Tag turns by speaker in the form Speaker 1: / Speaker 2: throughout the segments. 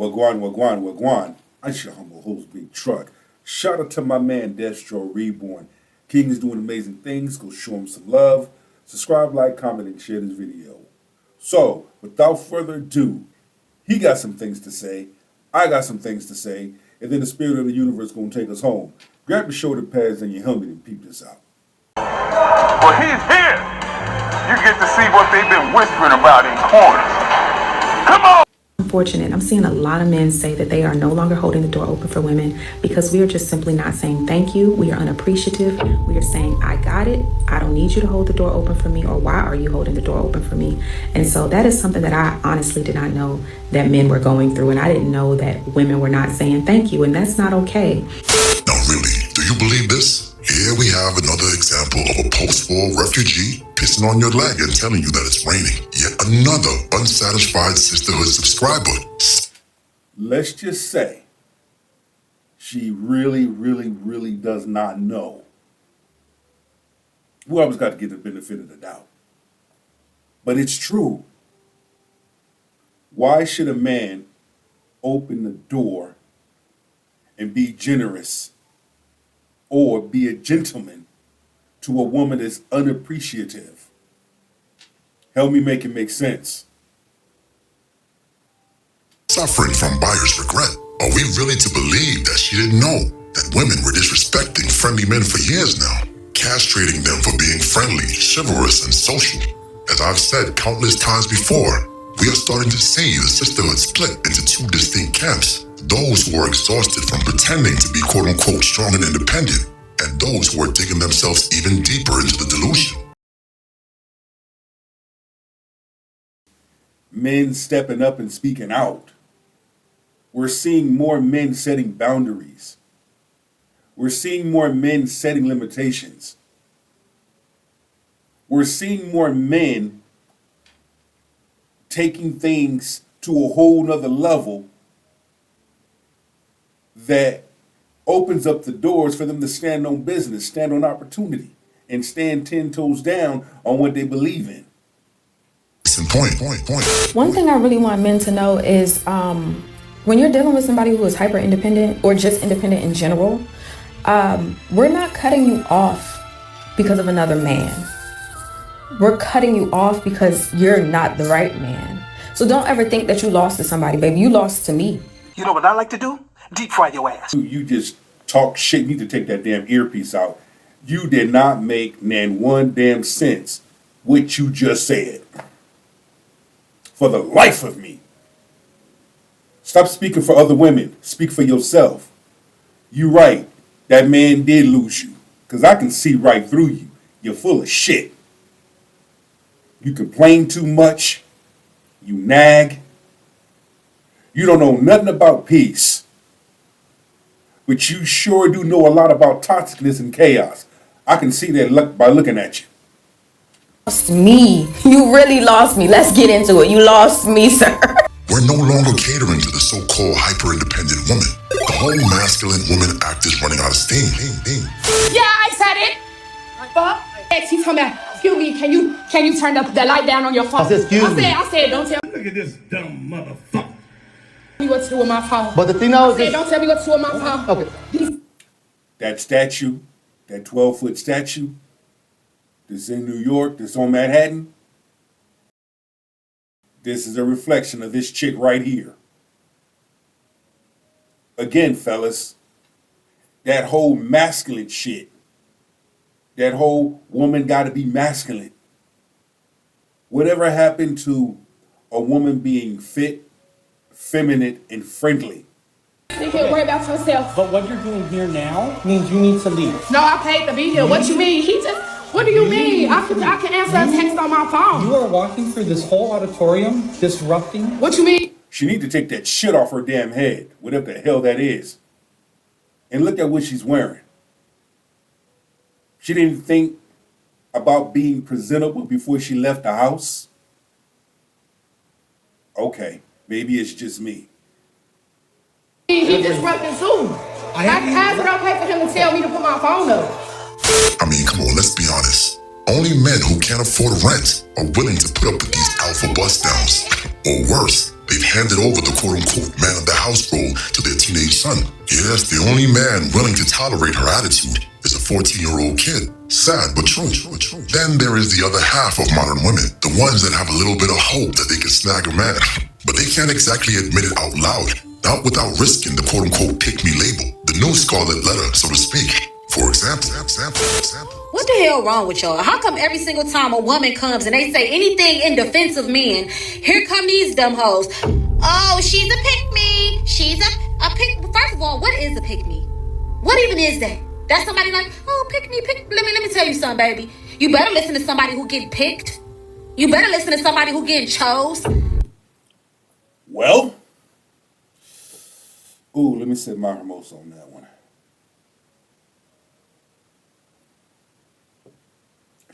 Speaker 1: Wagwan, wagwan, wagwan. I should humble host Big Truck. Shout out to my man Destro Reborn. King is doing amazing things. Go show him some love. Subscribe, like, comment, and share this video. So, without further ado, he got some things to say. I got some things to say. And then the spirit of the universe is going to take us home. Grab your shoulder pads and your helmet and peep this out.
Speaker 2: Well, he's here. You get to see what they've been whispering about in corners. Come on.
Speaker 3: Unfortunate. I'm seeing a lot of men say that they are no longer holding the door open for women because we are just simply not saying thank you. We are unappreciative. We are saying, I got it. I don't need you to hold the door open for me, or why are you holding the door open for me? And so that is something that I honestly did not know that men were going through. And I didn't know that women were not saying thank you. And that's not okay.
Speaker 4: Now, really, do you believe this? Here we have another example of a post-war refugee pissing on your leg and telling you that it's raining. Yet another unsatisfied sisterhood subscriber.
Speaker 1: Let's just say she really does not know. We always got to get the benefit of the doubt. But it's true. Why should a man open the door and be generous or be a gentleman to a woman that's unappreciative? Help me make it make sense.
Speaker 4: Suffering from buyer's regret. Are we really to believe that she didn't know that women were disrespecting friendly men for years now, castrating them for being friendly, chivalrous, and social? As I've said countless times before, we are starting to see the sisterhood split into two distinct camps. Those who are exhausted from pretending to be quote-unquote strong and independent, and those who are digging themselves even deeper into the delusion.
Speaker 1: Men stepping up and speaking out. We're seeing more men setting boundaries. We're seeing more men setting limitations. We're seeing more men taking things to a whole nother level that opens up the doors for them to stand on business, stand on opportunity, and stand 10 toes down on what they believe in.
Speaker 4: Point.
Speaker 3: One thing I really want men to know is when you're dealing with somebody who is hyper independent or just independent in general, we're not cutting you off because of another man. We're cutting you off because you're not the right man. So don't ever think that you lost to somebody, baby. You lost to me.
Speaker 5: You know what I like to do? Deep fry your ass.
Speaker 1: You just talk shit. You need to take that damn earpiece out. You did not make nan one damn sense what you just said. For the life of me. Stop speaking for other women. Speak for yourself. You right. That man did lose you. Because I can see right through you. You're full of shit. You complain too much. You nag. You don't know nothing about peace. But you sure do know a lot about toxicness and chaos. I can see that by looking at you.
Speaker 3: Lost me. You really lost me. Let's get into it. You lost me, sir.
Speaker 4: We're no longer catering to the so-called hyper-independent woman. The whole masculine woman act is running out of steam.
Speaker 6: Yeah, I said it. Fuck. He's coming back. Excuse me, can you turn the light down on your phone? I said, don't tell me.
Speaker 7: Look at this dumb motherfucker.
Speaker 6: What to do with my phone.
Speaker 7: But the thing now is,
Speaker 6: don't tell me what to do with my phone.
Speaker 7: Okay.
Speaker 1: That statue, that 12-foot statue, that's in New York, that's on Manhattan, this is a reflection of this chick right here. Again, fellas, that whole masculine shit, that whole woman gotta be masculine. Whatever happened to a woman being fit, feminine, and friendly?
Speaker 6: You can't worry about yourself.
Speaker 7: But what you're doing here now means you need to leave.
Speaker 6: No, I paid to be here. What you mean? What do you mean? I can answer a text on my phone.
Speaker 7: You are walking through this whole auditorium, disrupting.
Speaker 6: What you mean?
Speaker 1: She need to take that shit off her damn head, whatever the hell that is. And look at what she's wearing. She didn't think about being presentable before she left the house. Okay, maybe it's just me.
Speaker 6: He disrupted Zoom. How's it okay for him to tell me to put my phone up?
Speaker 4: I mean, come on, let's be honest. Only men who can't afford rent are willing to put up with these alpha bust downs. Or worse, they've handed over the quote-unquote man of the house role to their teenage son. Yes, the only man willing to tolerate her attitude is a 14-year-old kid. Sad but true. Then there is the other half of modern women, the ones that have a little bit of hope that they can snag a man. But they can't exactly admit it out loud, not without risking the quote-unquote pick-me label, the new scarlet letter, so to speak. For example.
Speaker 8: What the hell wrong with y'all? How come every single time a woman comes and they say anything in defense of men, here come these dumb hoes? Oh, she's a pick-me. She's a pick. First of all, what is a pick-me? What even is that? That's somebody like, oh, pick me. Let me tell you something, baby. You better listen to somebody who get picked. You better listen to somebody who getting chose.
Speaker 1: Well, ooh, let me set my remotes on that one.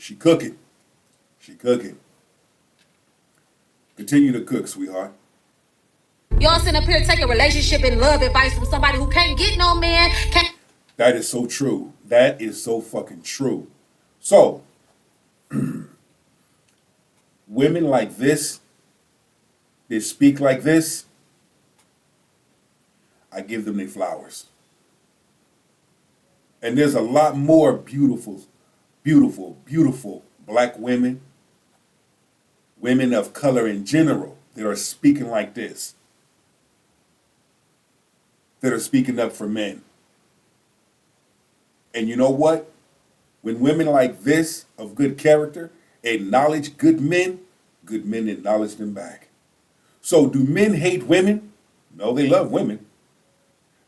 Speaker 1: She cooking. Continue to cook, sweetheart.
Speaker 8: Y'all sitting up here taking relationship and love advice from somebody who can't get no man.
Speaker 1: That is so true. That is so fucking true. So, women like this, they speak like this, I give them their flowers. And there's a lot more beautiful black women, women of color in general, that are speaking like this, that are speaking up for men. And you know what? When women like this, of good character, acknowledge good men acknowledge them back. So do men hate women? No, they love women.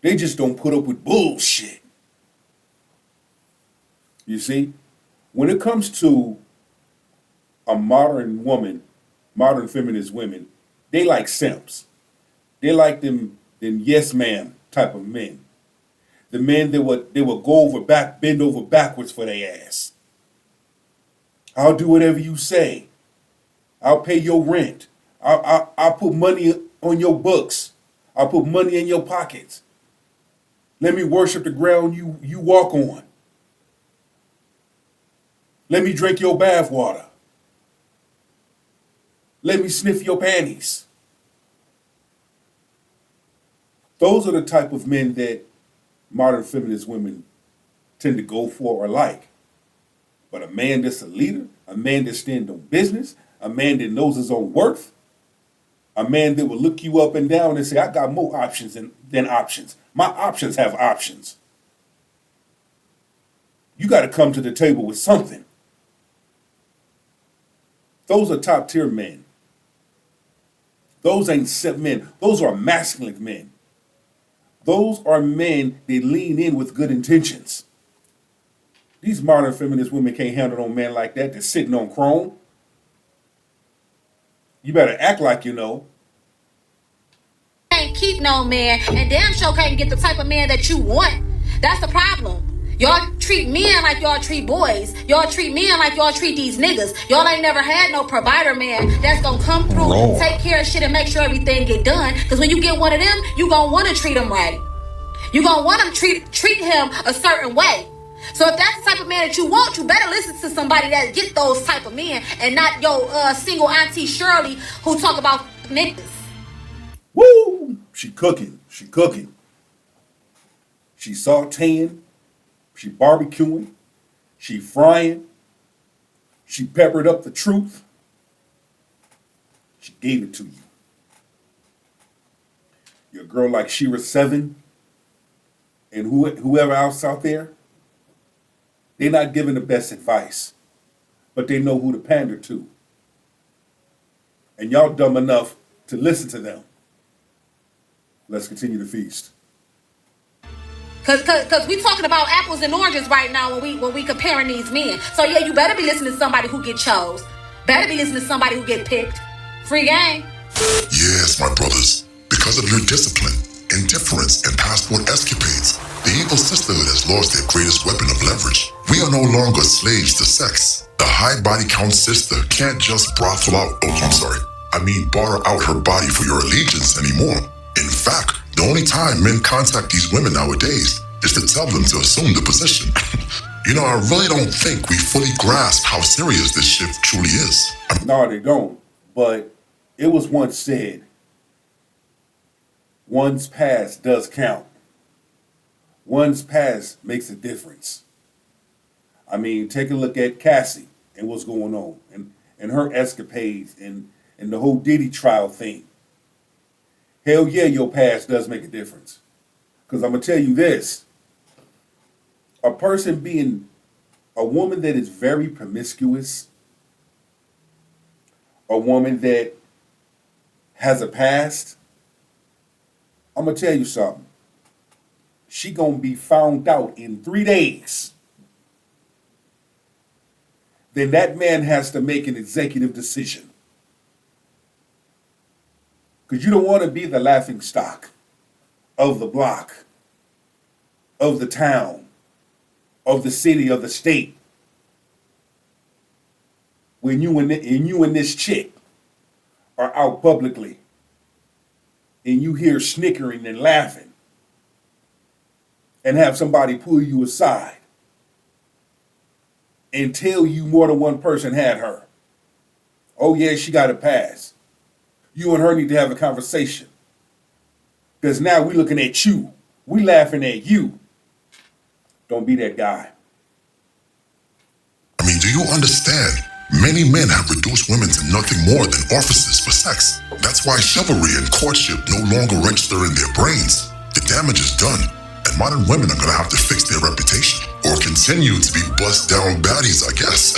Speaker 1: They just don't put up with bullshit. You see? When it comes to a modern woman, modern feminist women, they like simps. They like them yes ma'am type of men. The men that would bend over backwards for their ass. I'll do whatever you say. I'll pay your rent. I'll put money on your books. I'll put money in your pockets. Let me worship the ground you walk on. Let me drink your bath water. Let me sniff your panties. Those are the type of men that modern feminist women tend to go for or like. But a man that's a leader, a man that stands on business, a man that knows his own worth, a man that will look you up and down and say, I got more options than options. My options have options. You got to come to the table with something. Those are top tier men. Those ain't simp men. Those are masculine men. Those are men that lean in with good intentions. These modern feminist women can't handle no man like that that's sitting on chrome. You better act like you know.
Speaker 8: Can't keep no man, and damn sure can't get the type of man that you want. That's the problem. Y'all treat men like y'all treat boys. Y'all treat men like y'all treat these niggas. Y'all ain't never had no provider man that's gonna come through, take care of shit, and make sure everything get done. Because when you get one of them, you gonna want to treat him right. You gonna want to treat him a certain way. So if that's the type of man that you want, you better listen to somebody that get those type of men, and not your single auntie Shirley who talk about niggas.
Speaker 1: Woo! She cooking. She sauteing. She barbecuing. She frying. She peppered up the truth. She gave it to you. Your girl like Shira 7 and whoever else out there, they're not giving the best advice, but they know who to pander to. And y'all dumb enough to listen to them. Let's continue to feast.
Speaker 8: Cause we talking about apples and oranges right now when we comparing these men. So yeah, you better be listening to somebody who get chose. Better be listening to somebody who get picked. Free game.
Speaker 4: Yes, my brothers. Because of your discipline, indifference, and passport escapades, the evil sisterhood has lost their greatest weapon of leverage. We are no longer slaves to sex. The high body count sister can't just brothel out, borrow out her body for your allegiance anymore. In fact, the only time men contact these women nowadays is to tell them to assume the position. I really don't think we fully grasp how serious this shift truly is.
Speaker 1: No, they don't. But it was once said, One's past does count. One's past makes a difference. I mean, take a look at Cassie and what's going on and her escapades and the whole Diddy trial thing. Hell yeah, your past does make a difference. Because I'm going to tell you this. A person being a woman that is very promiscuous, a woman that has a past, I'm going to tell you something. She going to be found out in 3 days. Then that man has to make an executive decision. Because you don't want to be the laughing stock of the block, of the town, of the city, of the state. When you and this chick are out publicly and you hear snickering and laughing and have somebody pull you aside and tell you more than one person had her. Oh yeah, she got a pass. You and her need to have a conversation. Because now we looking at you. We laughing at you. Don't be that guy.
Speaker 4: I mean, do you understand? Many men have reduced women to nothing more than orifices for sex. That's why chivalry and courtship no longer register in their brains. The damage is done, and modern women are gonna have to fix their reputation or continue to be bust-down baddies, I guess.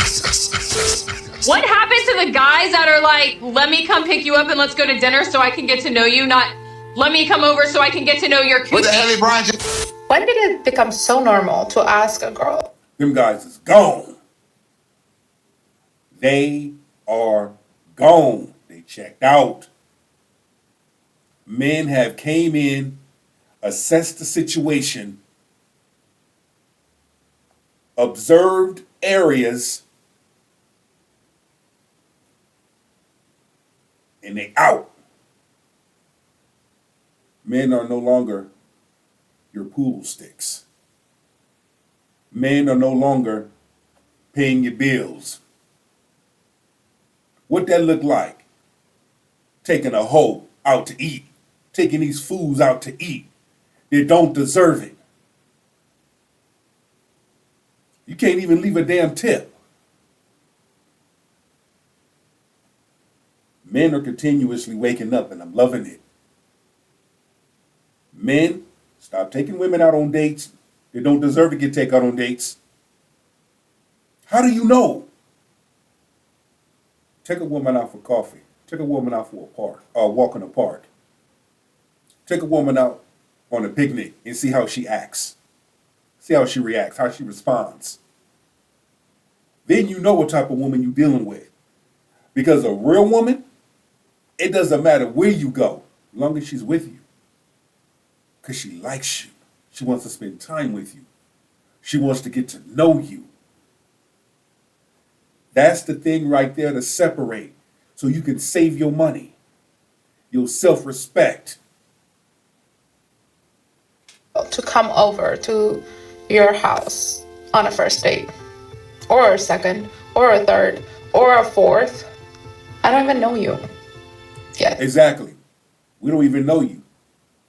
Speaker 9: What happens to the guys that are like, let me come pick you up and let's go to dinner so I can get to know you, not let me come over so I can get to know your coochie?
Speaker 2: What the hell is Brian?
Speaker 10: When did it become so normal to ask a girl?
Speaker 1: Them guys is gone. They are gone. They checked out. Men have came in, assessed the situation, observed areas, and they out. Men are no longer your pool sticks. Men are no longer paying your bills. What that look like? Taking a hoe out to eat. Taking these fools out to eat. They don't deserve it. You can't even leave a damn tip. Men are continuously waking up, and I'm loving it. Men, stop taking women out on dates. They don't deserve to get taken out on dates. How do you know? Take a woman out for coffee. Take a woman out for a walk in the park. Take a woman out on a picnic and see how she acts. See how she reacts, how she responds. Then you know what type of woman you're dealing with. Because a real woman, it doesn't matter where you go, as long as she's with you. Because she likes you. She wants to spend time with you. She wants to get to know you. That's the thing right there to separate so you can save your money, your self-respect.
Speaker 10: To come over to your house on a first date, or a second, or a third, or a fourth. I don't even know you yet.
Speaker 1: Exactly. We don't even know you.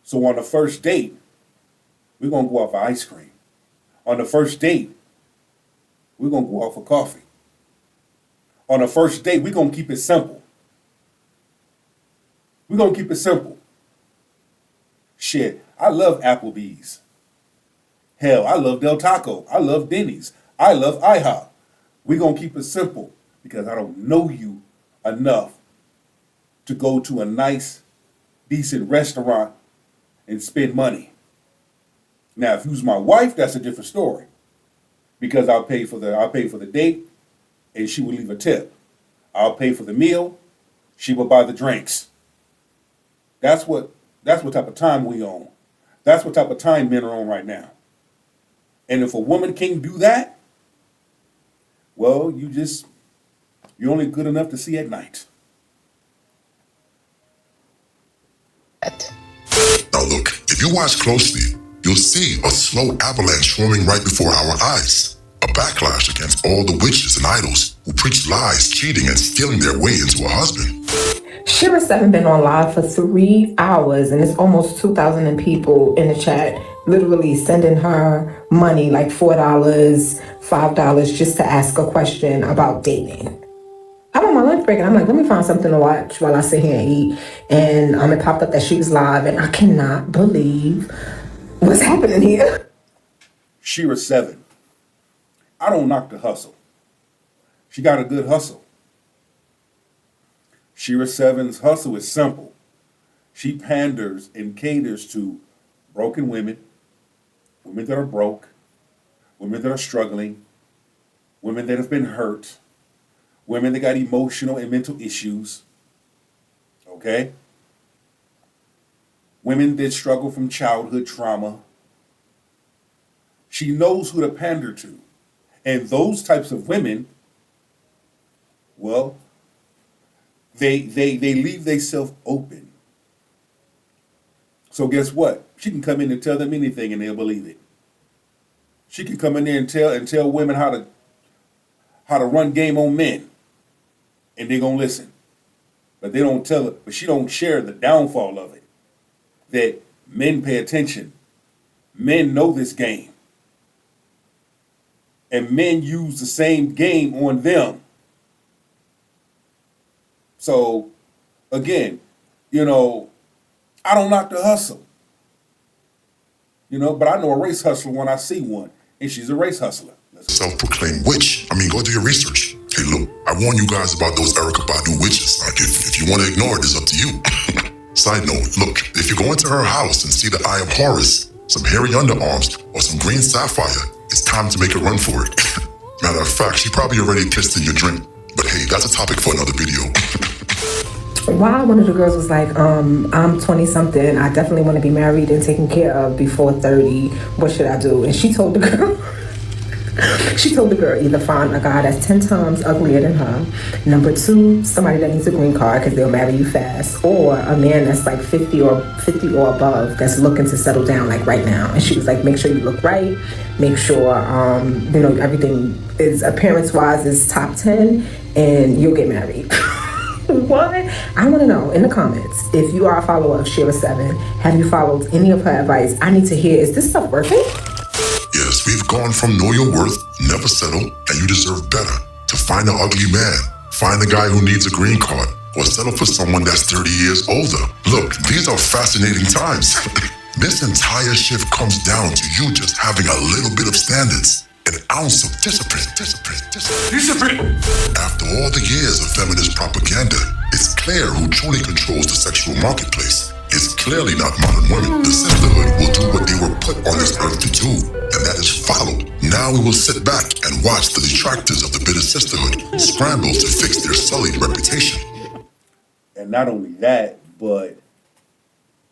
Speaker 1: So on the first date, we're going to go out for ice cream. On the first date, we're going to go out for coffee. On the first date, we're going to keep it simple. We're going to keep it simple. Shit, I love Applebee's. Hell, I love Del Taco. I love Denny's. I love IHOP. We're going to keep it simple because I don't know you enough to go to a nice, decent restaurant and spend money. Now, if you was my wife, that's a different story. Because I'll pay for the date and she will leave a tip. I'll pay for the meal, she will buy the drinks. That's what type of time we on. That's what type of time men are on right now. And if a woman can't do that, well, you're only good enough to see at night.
Speaker 4: Now look, if you watch closely, you'll see a slow avalanche forming right before our eyes. A backlash against all the witches and idols who preach lies, cheating, and stealing their way into a husband.
Speaker 3: Shira7 been on live for 3 hours and it's almost 2,000 people in the chat literally sending her money like $4, $5 just to ask a question about dating. I'm on my lunch break and I'm like, let me find something to watch while I sit here and eat. And it popped up that she was live and I cannot believe what's happening here.
Speaker 1: Shira7. I don't knock the hustle. She got a good hustle. Shira7's hustle is simple. She panders and caters to broken women, women that are broke, women that are struggling, women that have been hurt, women that got emotional and mental issues, okay? Women that struggle from childhood trauma. She knows who to pander to. And those types of women, well, they leave themselves open. So guess what? She can come in and tell them anything and they'll believe it. She can come in there and tell women how to run game on men, and they're gonna listen. But they don't tell it, but she don't share the downfall of it. That men pay attention. Men know this game. And men use the same game on them. So, again, I don't knock the hustle. But I know a race hustler when I see one, and she's a race hustler.
Speaker 4: Self-proclaimed witch. Go do your research. Hey, look, I warned you guys about those Erica Badu witches. Like, if you want to ignore it, it's up to you. Side note, look, if you go into her house and see the Eye of Horus, some hairy underarms, or some green sapphire, it's time to make a run for it. Matter of fact, she probably already pissed in your drink. But hey, that's a topic for another video.
Speaker 3: Why one of the girls was like, I'm 20 something, I definitely want to be married and taken care of before 30. What should I do? And she told the girl, either find a guy that's 10 times uglier than her. Number 2, somebody that needs a green card because they'll marry you fast. Or a man that's like 50 or above that's looking to settle down like right now. And she was like, make sure you look right. Make sure, everything is appearance-wise is top 10 and you'll get married. What? I want to know in the comments, if you are a follower of Shira7, have you followed any of her advice? I need to hear, is this stuff working?
Speaker 4: Yes, we've gone from know your worth, never settle, and you deserve better, to find an ugly man, find a guy who needs a green card, or settle for someone that's 30 years older. Look, these are fascinating times. This entire shift comes down to you just having a little bit of standards, an ounce of discipline. After all the years of feminist propaganda, it's clear who truly controls the sexual marketplace. It's clearly not modern women. The sisterhood will do what they were put on this earth to do, and that is follow. Now we will sit back and watch the detractors of the bitter sisterhood scramble to fix their sullied reputation.
Speaker 1: And not only that, but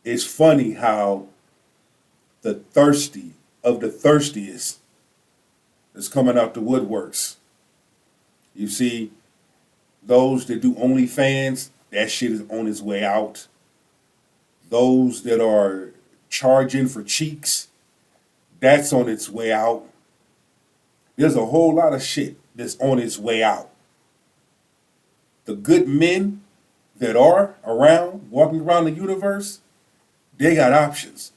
Speaker 1: it's funny how the thirsty of the thirstiest is coming out the woodworks. You see, those that do OnlyFans, that shit is on its way out. Those that are charging for cheeks, that's on its way out. There's a whole lot of shit that's on its way out. The good men that are around, walking around the universe, they got options.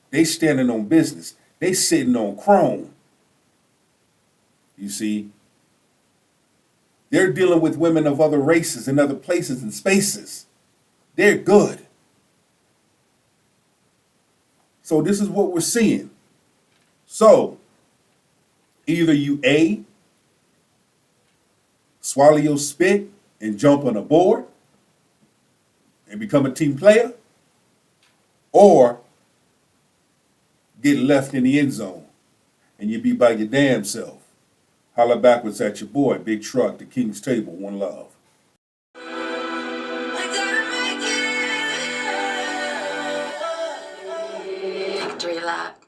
Speaker 1: They standing on business. They sitting on chrome. You see, they're dealing with women of other races and other places and spaces. They're good. So this is what we're seeing. So either you A, swallow your spit and jump on a board and become a team player, or get left in the end zone and you be by your damn self. Holler backwards at your boy, Big Truck, the King's Table, one love.
Speaker 11: Victory lap.